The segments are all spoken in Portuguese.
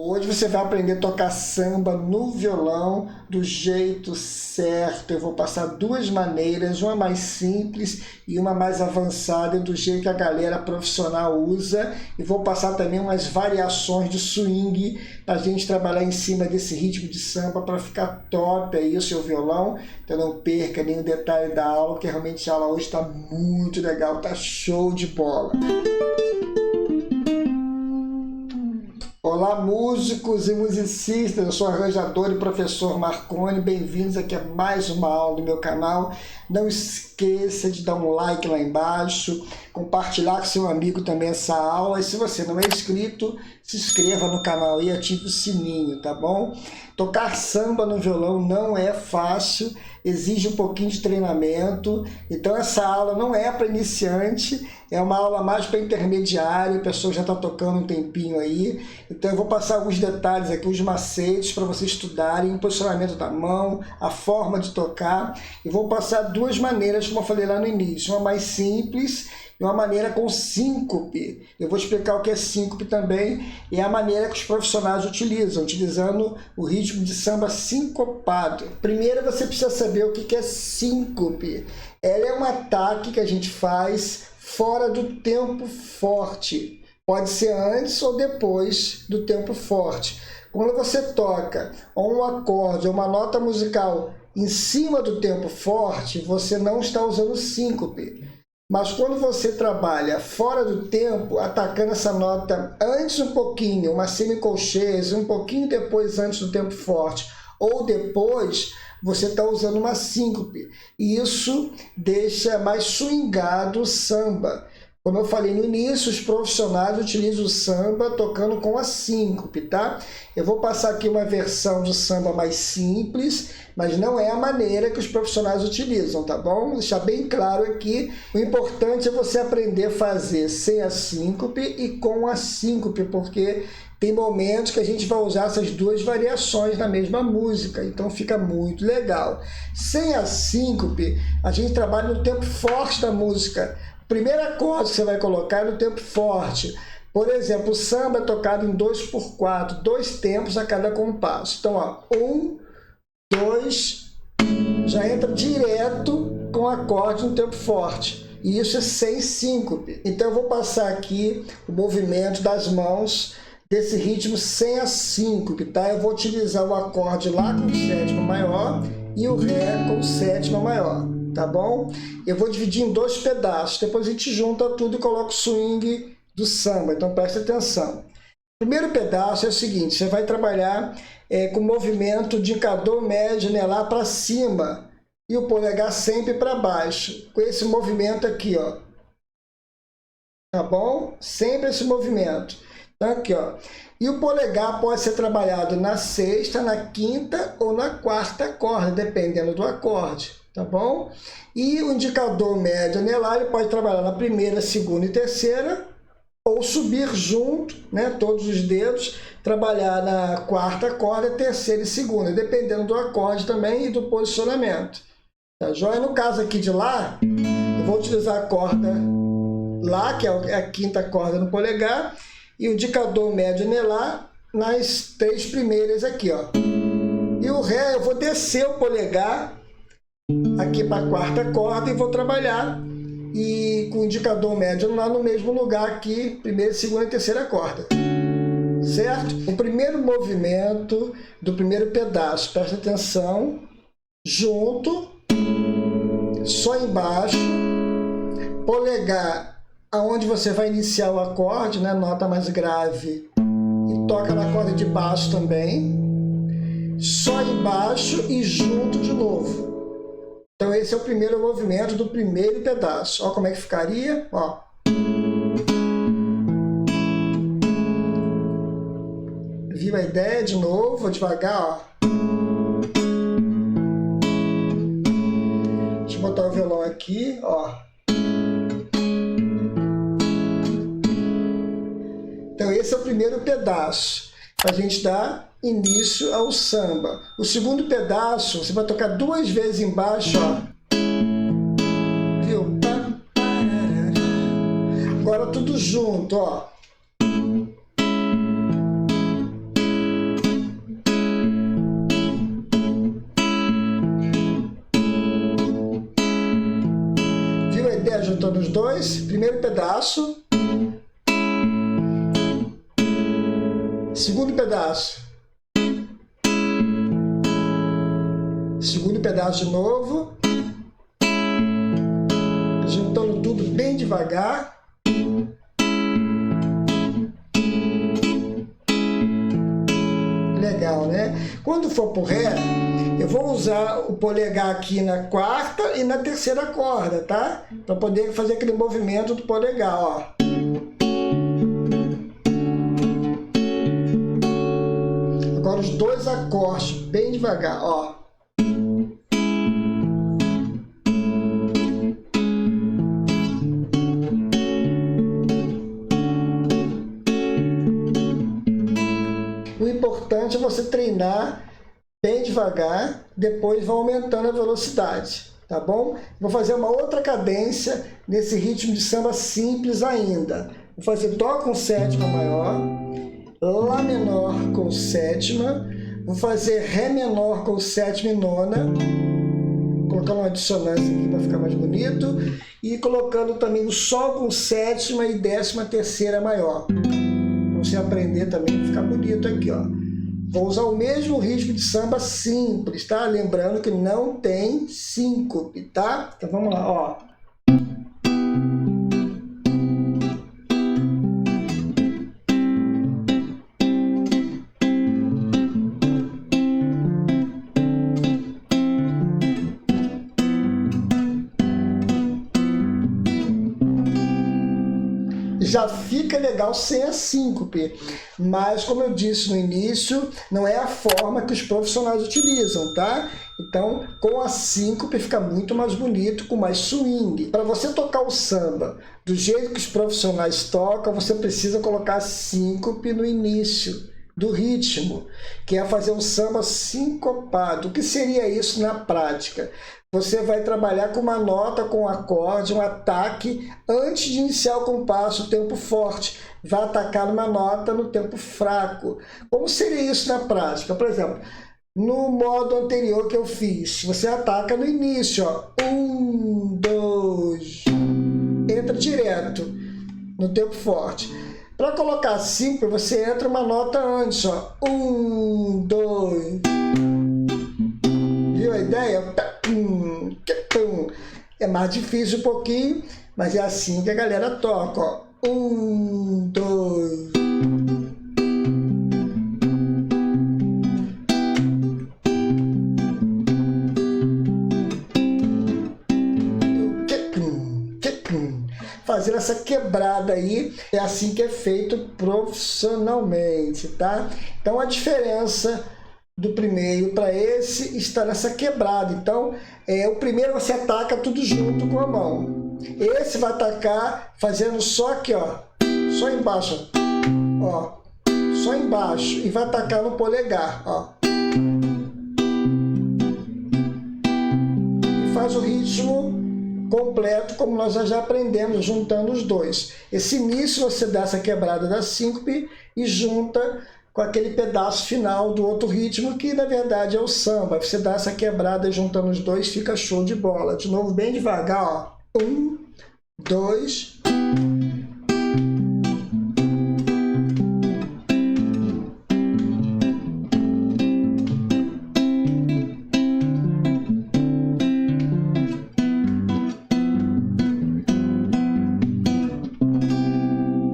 Hoje você vai aprender a tocar samba no violão do jeito certo. Eu vou passar duas maneiras, uma mais simples e uma mais avançada, do jeito que a galera profissional usa. E vou passar também umas variações de swing para a gente trabalhar em cima desse ritmo de samba para ficar top aí o seu violão. Então não perca nenhum detalhe da aula, porque realmente a aula hoje está muito legal, tá show de bola. Olá, músicos e musicistas, eu sou o arranjador e professor Marconi, bem-vindos aqui a mais uma aula do meu canal. Não esqueça de dar um like lá embaixo, compartilhar com seu amigo também essa aula, e se você não é inscrito, se inscreva no canal e ative o sininho, tá bom? Tocar samba no violão não é fácil, exige um pouquinho de treinamento, então essa aula não é para iniciante, é uma aula mais para intermediário, a pessoa já está tocando um tempinho aí, então eu vou passar alguns detalhes aqui, os macetes para vocês estudarem, o posicionamento da mão, a forma de tocar, e vou passar duas maneiras, como eu falei lá no início, uma mais simples e uma maneira com síncope. Eu vou explicar o que é síncope também, e é a maneira que os profissionais utilizam, utilizando o ritmo de samba sincopado. Primeiro você precisa saber o que é síncope. Ela é um ataque que a gente faz fora do tempo forte. Pode ser antes ou depois do tempo forte. Quando você toca um acorde ou uma nota musical em cima do tempo forte, você não está usando síncope. Mas quando você trabalha fora do tempo, atacando essa nota antes um pouquinho, uma semicolchese, um pouquinho depois antes do tempo forte, ou depois, você está usando uma síncope. E isso deixa mais swingado o samba. Como eu falei no início, os profissionais utilizam o samba tocando com a síncope, tá? Eu vou passar aqui uma versão de samba mais simples, mas não é a maneira que os profissionais utilizam, tá bom? Vou deixar bem claro aqui, o importante é você aprender a fazer sem a síncope e com a síncope, porque tem momentos que a gente vai usar essas duas variações na mesma música, então fica muito legal. Sem a síncope, a gente trabalha no tempo forte da música. O primeiro acorde que você vai colocar é no tempo forte. Por exemplo, o samba é tocado em 2/4, 2 tempos a cada compasso. Então, ó, 1, 2, já entra direto com o acorde no tempo forte. E isso é sem síncope. Então, eu vou passar aqui o movimento das mãos desse ritmo sem a síncope, tá? Eu vou utilizar o acorde lá com sétima maior e o ré com sétima maior, tá bom? Eu vou dividir em 2 pedaços, depois a gente junta tudo e coloca o swing do samba, então preste atenção. O primeiro pedaço é o seguinte, você vai trabalhar com o movimento de indicador médio anelar para cima e o polegar sempre para baixo, com esse movimento aqui, ó. Tá bom? Sempre esse movimento. Então aqui, ó. E o polegar pode ser trabalhado na sexta, na quinta ou na quarta corda, dependendo do acorde, tá bom? E o indicador médio anelar ele pode trabalhar na primeira, segunda e terceira, ou subir junto, né, todos os dedos, trabalhar na quarta corda, terceira e segunda, dependendo do acorde também e do posicionamento. Tá joia? No caso aqui de Lá, eu vou utilizar a corda Lá, que é a quinta corda no polegar, e o indicador médio anelar nas 3 primeiras aqui, ó. E o Ré eu vou descer o polegar aqui para a quarta corda e vou trabalhar e com o indicador médio anelar no mesmo lugar aqui, primeira, segunda e terceira corda. Certo? O primeiro movimento do primeiro pedaço, presta atenção, junto, só embaixo, polegar aonde você vai iniciar o acorde, né, nota mais grave, e toca na corda de baixo também, só embaixo e junto de novo. Então esse é o primeiro movimento do primeiro pedaço. Olha como é que ficaria, ó. Viu a ideia? De novo, vou devagar, ó. Deixa eu botar o violão aqui, ó. Então esse é o primeiro pedaço, para a gente dar início ao samba. O segundo pedaço, você vai tocar 2 vezes embaixo, ó. Viu? Agora tudo junto, ó. dois. Primeiro pedaço. Segundo pedaço. Segundo pedaço de novo. Juntando tudo bem devagar. Legal, né? Quando for pro Ré, eu vou usar o polegar aqui na quarta e na terceira corda, tá? Para poder fazer aquele movimento do polegar, ó. Agora os dois acordes, bem devagar, ó. O importante é você treinar bem devagar, depois vai aumentando a velocidade, tá bom? Vou fazer uma outra cadência nesse ritmo de samba simples ainda. Vou fazer Dó com sétima maior, Lá menor com sétima, vou fazer Ré menor com sétima e nona, colocando uma dissonância aqui para ficar mais bonito, e colocando também o Sol com sétima e décima terceira maior. Para você aprender também a ficar bonito aqui, ó. Vou usar o mesmo ritmo de samba simples, tá? Lembrando que não tem síncope, tá? Então vamos lá, ó. Já fica legal sem a síncope, mas como eu disse no início, não é a forma que os profissionais utilizam, tá? Então, com a síncope fica muito mais bonito, com mais swing. Para você tocar o samba do jeito que os profissionais tocam, você precisa colocar a síncope no início do ritmo, que é fazer um samba sincopado. O que seria isso na prática? Você vai trabalhar com uma nota, com um acorde, um ataque, antes de iniciar o compasso, o tempo forte. Vai atacar numa nota no tempo fraco. Como seria isso na prática? Por exemplo, no modo anterior que eu fiz, você ataca no início, ó. 1, 2, entra direto no tempo forte. Para colocar 5, você entra uma nota antes, ó. 1, 2. Viu a ideia? É mais difícil um pouquinho, mas é assim que a galera toca, ó. 1, 2. Fazer essa quebrada aí, é assim que é feito profissionalmente, tá? Então a diferença do primeiro para esse está nessa quebrada. Então, o primeiro você ataca tudo junto com a mão. Esse vai atacar fazendo só aqui, ó, só embaixo, ó, só embaixo, e vai atacar no polegar, ó. E faz o ritmo completo, como nós já aprendemos, juntando os dois. Esse início você dá essa quebrada da síncope e junta com aquele pedaço final do outro ritmo, que na verdade é o samba. Você dá essa quebrada juntando os dois, fica show de bola. De novo, bem devagar, ó. 1, 2.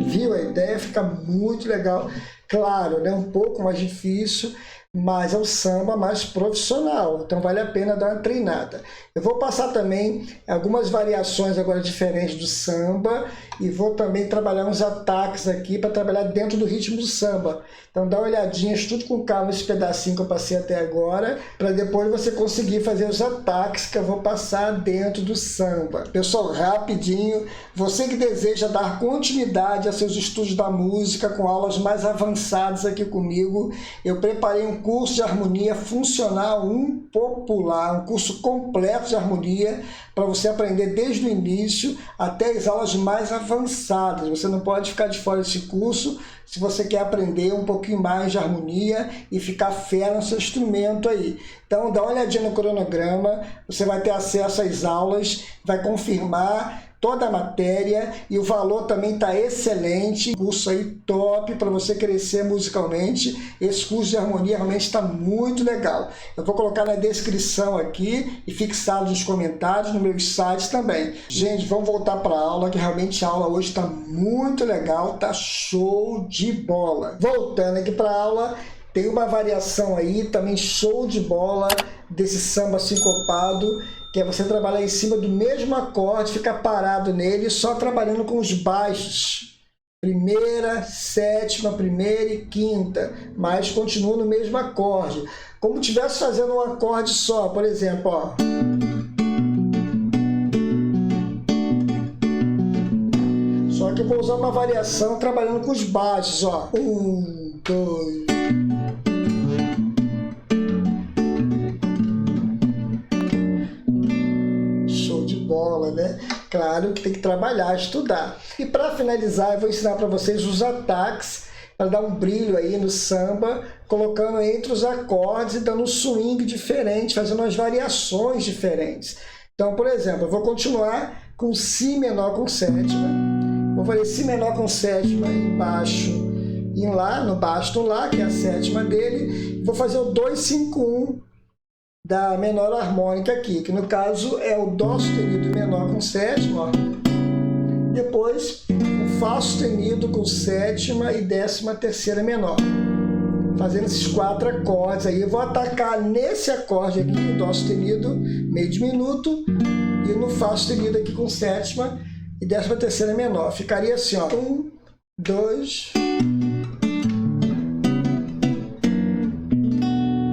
Viu a ideia? Fica muito legal. Claro, né? Um pouco mais difícil, mas é um samba mais profissional, então vale a pena dar uma treinada. Eu vou passar também algumas variações agora diferentes do samba e vou também trabalhar uns ataques aqui para trabalhar dentro do ritmo do samba. Então dá uma olhadinha, estude com calma esse pedacinho que eu passei até agora, para depois você conseguir fazer os ataques que eu vou passar dentro do samba. Pessoal, rapidinho, você que deseja dar continuidade a seus estudos da música com aulas mais avançadas aqui comigo, eu preparei um curso de harmonia funcional 1 popular, um curso completo de harmonia para você aprender desde o início até as aulas mais avançadas. Você não pode ficar de fora desse curso se você quer aprender um pouquinho mais de harmonia e ficar fera no seu instrumento aí. Então dá uma olhadinha no cronograma, você vai ter acesso às aulas, vai confirmar toda a matéria e o valor também está excelente. Curso aí top para você crescer musicalmente. Esse curso de harmonia realmente está muito legal. Eu vou colocar na descrição aqui e fixado nos comentários, no meu site também. Gente, vamos voltar para a aula, que realmente a aula hoje está muito legal, tá show de bola. Voltando aqui para a aula, tem uma variação aí, também show de bola, desse samba sincopado, que é você trabalhar em cima do mesmo acorde, ficar parado nele, só trabalhando com os baixos. Primeira, sétima, primeira e quinta, mas continua no mesmo acorde. Como se estivesse fazendo um acorde só, por exemplo, ó. Só que eu vou usar uma variação trabalhando com os baixos, ó. 1, 2... bola, né? Claro que tem que trabalhar, estudar. E para finalizar, eu vou ensinar para vocês os ataques para dar um brilho aí no samba, colocando entre os acordes e dando um swing diferente, fazendo umas variações diferentes. Então, por exemplo, eu vou continuar com Si menor com sétima. Vou fazer Si menor com sétima em baixo, em Lá, no baixo do Lá, que é a sétima dele. Vou fazer o 2-5-1 da menor harmônica aqui, que no caso é o Dó sustenido menor com sétima, ó. Depois o Fá sustenido com sétima e 13ª menor, fazendo esses 4 acordes aí. Eu vou atacar nesse acorde aqui, o Dó sustenido meio diminuto, e no Fá sustenido aqui com sétima e 13ª menor. Ficaria assim, ó, 1, 2...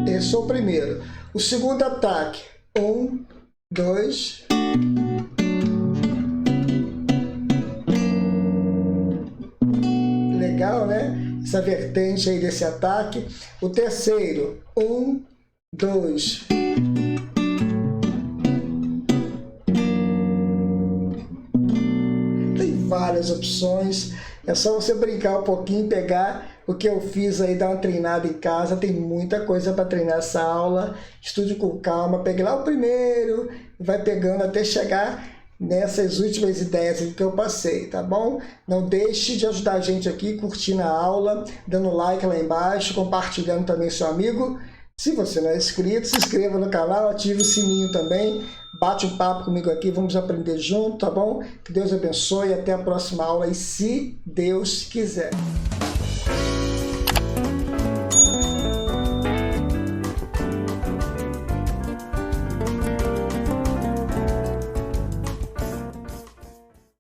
Esse é o primeiro. O segundo ataque, 1, 2... Legal, né? Essa vertente aí desse ataque. O terceiro, 1, 2... Tem várias opções. É só você brincar um pouquinho, pegar o que eu fiz aí, dar uma treinada em casa. Tem muita coisa para treinar essa aula. Estude com calma, pegue lá o primeiro, vai pegando até chegar nessas últimas ideias que eu passei, tá bom? Não deixe de ajudar a gente aqui, curtindo a aula, dando like lá embaixo, compartilhando também seu amigo. Se você não é inscrito, se inscreva no canal, ative o sininho também, bate um papo comigo aqui, vamos aprender junto, tá bom? Que Deus abençoe, até a próxima aula e se Deus quiser.